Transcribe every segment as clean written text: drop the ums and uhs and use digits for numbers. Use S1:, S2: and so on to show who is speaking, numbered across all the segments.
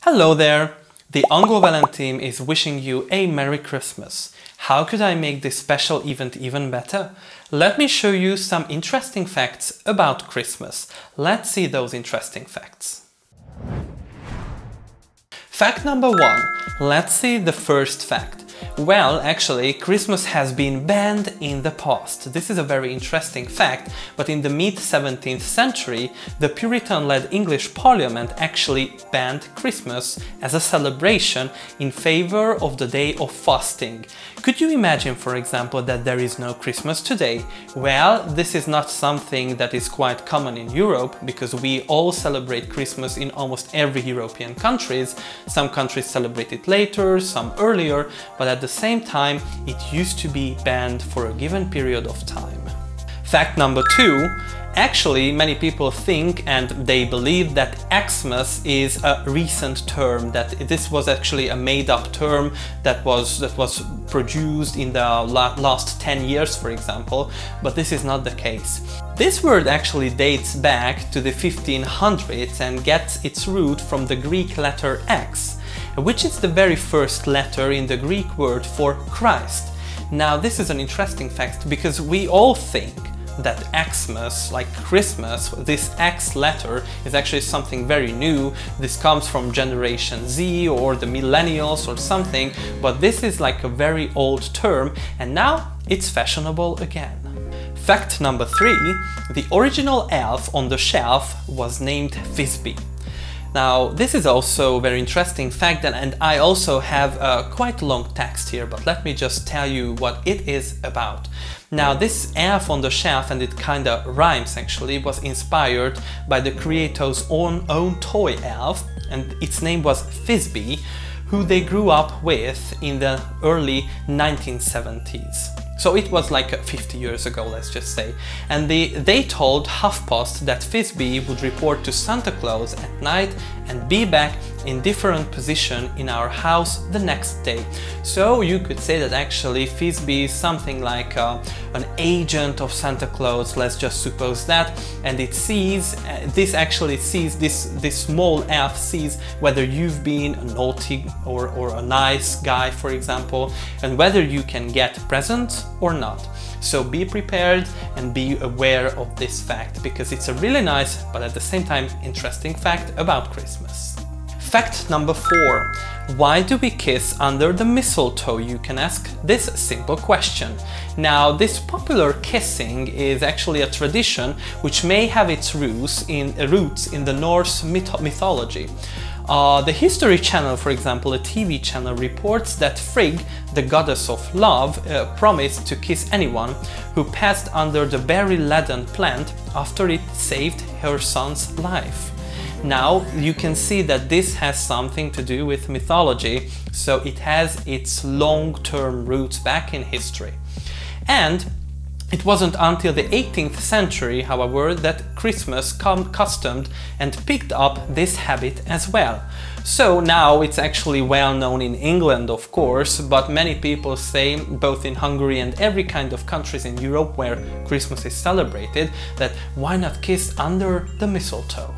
S1: Hello there! The Angol team is wishing you a Merry Christmas. How could I make this special event even better? Let me show you some interesting facts about Christmas. Let's see those interesting facts. Fact number 1. Let's see the first fact. Well, actually, Christmas has been banned in the past. This is a very interesting fact, but in the mid-17th century, the Puritan-led English Parliament actually banned Christmas as a celebration in favor of the day of fasting. Could you imagine, for example, that there is no Christmas today? Well, this is not something that is quite common in Europe, because we all celebrate Christmas in almost every European countries. Some countries celebrate it later, some earlier, but at the same time, it used to be banned for a given period of time. Fact number 2. Actually, many people think and they believe that Xmas is a recent term, that this was actually a made-up term that was produced in the last 10 years, for example, but this is not the case. This word actually dates back to the 1500s and gets its root from the Greek letter X, which is the very first letter in the Greek word for Christ. Now, this is an interesting fact because we all think that Xmas, like Christmas, this X letter is actually something very new. This comes from Generation Z or the millennials or something, but this is like a very old term and now it's fashionable again. Fact number 3. The original elf on the shelf was named Thisbe. Now, this is also a very interesting fact, and I also have a quite long text here, but let me just tell you what it is about. Now, this elf on the shelf, and it kinda rhymes actually, was inspired by the creator's own toy elf, and its name was Thisbe, who they grew up with in the early 1970s. So it was like 50 years ago, let's just say. And they told HuffPost that Thisbe would report to Santa Claus at night and be back in different position in our house the next day. So you could say that actually Thisbe is something like an agent of Santa Claus, let's just suppose that, and it sees, this small elf sees whether you've been a naughty or a nice guy, for example, and whether you can get presents or not. So be prepared and be aware of this fact, because it's a really nice but at the same time interesting fact about Christmas. Fact number 4. Why do we kiss under the mistletoe? You can ask this simple question. Now, this popular kissing is actually a tradition which may have its roots in the Norse mythology. The History Channel, for example, a TV channel, reports that Frigg, the goddess of love, promised to kiss anyone who passed under the berry-laden plant after it saved her son's life. Now, you can see that this has something to do with mythology, so it has its long-term roots back in history. And it wasn't until the 18th century, however, that Christmas customed and picked up this habit as well. So now it's actually well known in England, of course, but many people say, both in Hungary and every kind of countries in Europe where Christmas is celebrated, that why not kiss under the mistletoe?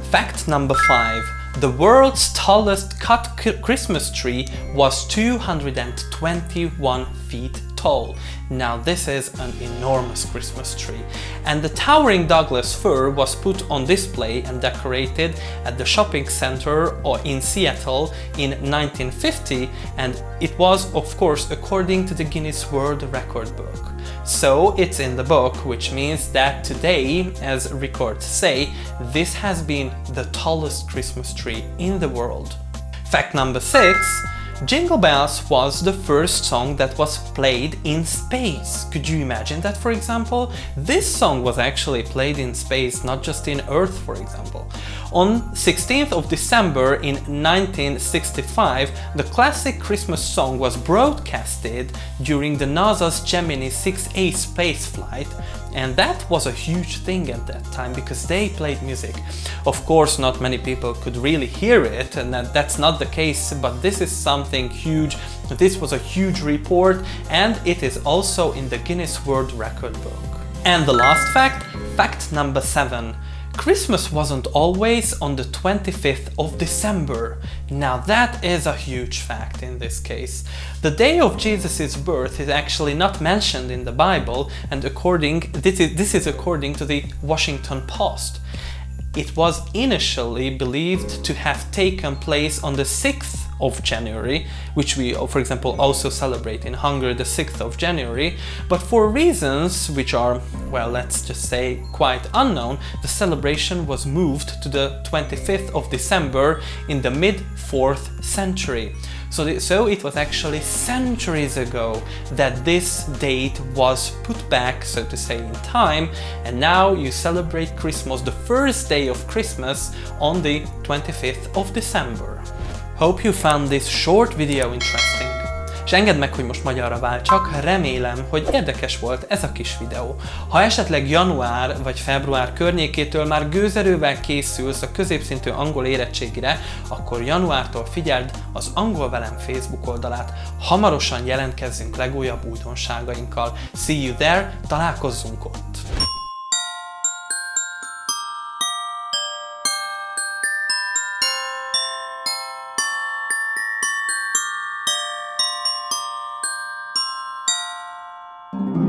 S1: Fact number 5. The world's tallest cut Christmas tree was 221 feet tall. Now, this is an enormous Christmas tree, and the towering Douglas fir was put on display and decorated at the shopping center in Seattle in 1950, and it was, of course, according to the Guinness World Record book. So it's in the book, which means that today, as records say, this has been the tallest Christmas tree in the world. Fact number 6. Jingle Bells was the first song that was played in space. Could you imagine that, for example? This song was actually played in space, not just in Earth, for example. On 16th of December in 1965, the classic Christmas song was broadcasted during the NASA's Gemini 6A space flight, and that was a huge thing at that time because they played music. Of course, not many people could really hear it, and that's not the case, but this is something huge. This was a huge report, and it is also in the Guinness World Record book. And the last fact, fact number 7. Christmas wasn't always on the 25th of December. Now that is a huge fact in this case. The day of Jesus' birth is actually not mentioned in the Bible, and this is according to the Washington Post. It was initially believed to have taken place on the 6th of January, which we, for example, also celebrate in Hungary the 6th of January, but for reasons which are, well, let's just say quite unknown, the celebration was moved to the 25th of December in the mid-4th century. So it was actually centuries ago that this date was put back, so to say, in time, and now you celebrate Christmas, the first day of Christmas, on the 25th of December. Hope you found this short video interesting. És engedd meg, hogy most magyarra váltsak, remélem, hogy érdekes volt ez a kis videó. Ha esetleg január vagy február környékétől már gőzerővel készülsz a középszintű angol érettségire, akkor januártól figyeld az Angol velem Facebook oldalát. Hamarosan jelentkezzünk legújabb újdonságainkkal. See you there, találkozzunk ott!
S2: Thank you.